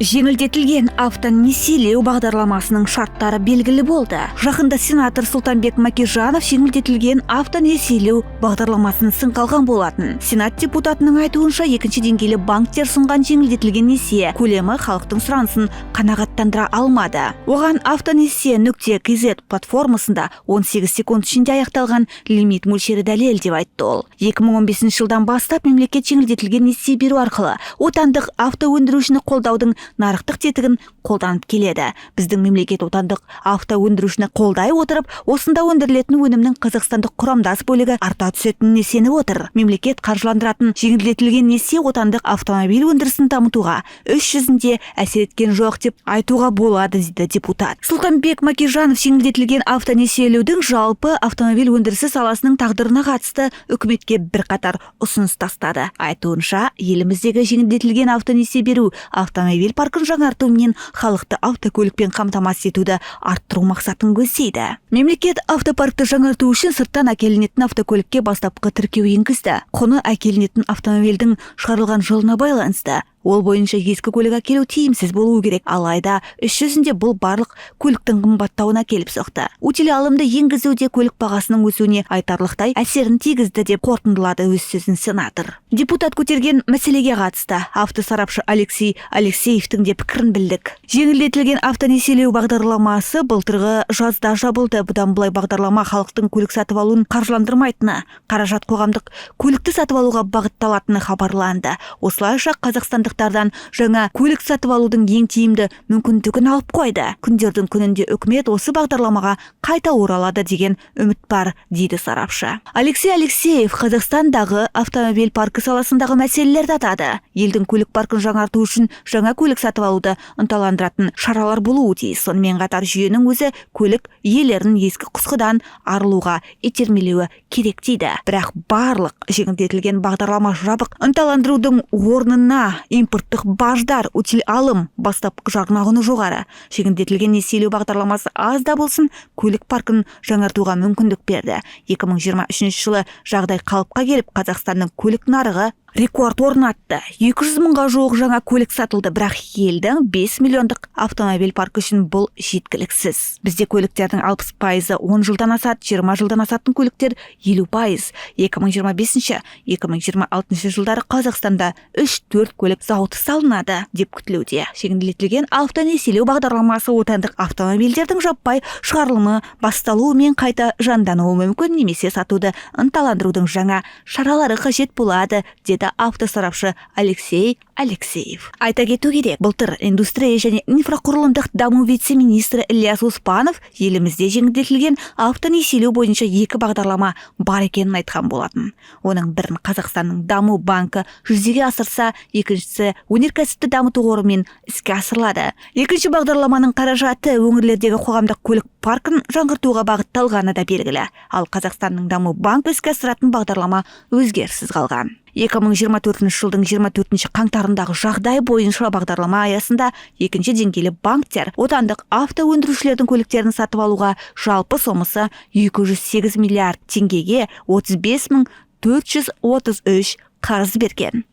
Жеңілдетілген автонесиелеу бағдарламасының шарттары белгілі болды. Жақында сенатор Сұлтанбек Макижанов жеңілдетілген автонесиелеу бағдарламасын сынға алған болатын. Сенат депутатының айтуынша, екінші деңгейлі банктер сұнған жеңілдетілген несие көлемі халықтың сұранысын қанағаттандыра алмады. Оған автонесие.kz платформасында 18 секунд ішінде аяқталған лимит мөлшері дәлел деп айтты ол. 2015 жылдан бастап мемлекет жеңілдетілген несие беру арқылы отандық автоөндірушіні қолдаудың нарықтық тетігін қолданып келеді. Біздің мемлекет отандық автоөндірушіні қолдай отырып, осында өндірілетін өнімнің қазақстандық құрамдас бөлігі арта түсетініне сеніп отыр. Мемлекет қаржыландыратын жеңілдетілген несие отандық автомобиль өндірісін дамытуға іс жүзінде әсер еткен жоқ деп айтуға болады, дейді депутат. Сұлтанбек Макижанов жеңілдетілген автонесиелеудің жалпы автомобиль өндірісі саласының тағдырына қатысты үкіметке бірқатар ұсыныс тастады. Айтуынша, еліміздегі жеңілдетілген автонесие беру автомобиль паркін жаңарту мен халықты автокөлікпен қамтамасыз етуді арттыру мақсатын көздейді. Мемлекет автопаркті жаңарту үшін сырттан әкелінетін автокөлікке бастапқы тіркеу енгізді. Құны әкелінетін автомобильдің шығарылған жылына байланысты. Ол бойынша ескі көлік әкелу тиімсіз болуы керек. Алайда іс жүзінде бұл барлық көліктің қымбаттауына келіп соқты. Утилиалымды енгізуде көлік бағасының өсуіне айтарлықтай әсерін тигізді деп қорытындылады өз сөзін сенатор. Депутат көтерген мәселеге қатысты автосарапшы Алексей Алексеевтің де пікірін білдік. Жеңілдетілген автонесиелеу бағдарламасы былтырғы жазда жабылды. Бұдан былай бағдарлама халықтың көлік сатып алуын қаржыландырмайтыны, қаражат қоғамдық көлікті сатып алуға бағытталатыны хабарланды. Осылайша қазақстандықтардан жаңа көлік сатып алудың ең тиімді мүмкіндігін алып қойды. Күндердің күнінде үкімет осы бағдарламаға қайта оралады деген үміт бар, дейді сарапшы. Алексей Алексеев Қазақстандағы автомобиль паркі саласындағы мәселелерді атады. Елдің көлік паркін жаңарту үшін жаңа көлік сатып алуды ынталандыратын шаралар болуы тиіс. Сонымен қатар жүйенің өзі көлік иелерін ескі құсқыдан арылуға итермелеуі керек дейді. Бірақ барлық жеңілдетілген бағдарлама жабық. Ынталандырудың орнына импорттық баждар, утилиалым бастапқы жарна құны жоғары. Жеңілдетілген несиелеу бағдарламасы аз да болсын көлік паркін жаңартуға мүмкіндік берді. 2023 жылы жағдай қалыпқа келіп, Қазақстанның көлік нарығы рекорд орнатты. 200 мыңға жуық жаңа көлік сатылды, бірақ елдің 5 миллиондық автомобиль паркі үшін бұл жеткіліксіз. Бізде көліктердің 60% 10 жылдан асады, 20 жылдан асатын көліктер 50%. 2025-2026 жылдары Қазақстанда 3-4 көлік зауыты салынады деп күтілуде. Жеңілдетілген автонесиелеу бағдарламасы отандық автомобильдердің жаппай шығарылымы басталуы мен қайта жандануы мүмкін, немесе сатуды ынталандырудың жаңа шаралары қажет болады, деді автосарапшы Алексей Алексеев. Айта кету керек, былтыр индустрия және инфрақұрылымдық даму вице-министрі Ильяс Оспанов елімізде жеңілдетілген автонесиелеу бойынша 2 бағдарлама бар екенін айтқан болатын. Оның бірін Қазақстанның даму банкі жүзеге асырса, екіншісі өнеркәсіпті дамыту қорымен іске асырылады. Екінші бағдарламаның қаражаты өңірлердегі қоғамдық көлік паркін жаңғыртуға бағытталғаны да белгілі. Ал Қазақстанның даму банкі іске асыратын бағдарлама өзгеріссіз қалған. 2024 жылдың 24 қаңтарындағы жағдай бойынша бағдарлама аясында екінші деңгейлі банктер отандық автоөндірушілердің көліктерін сатып алуға жалпы сомасы 208 миллиард теңгеге 35 433 қарыз берген.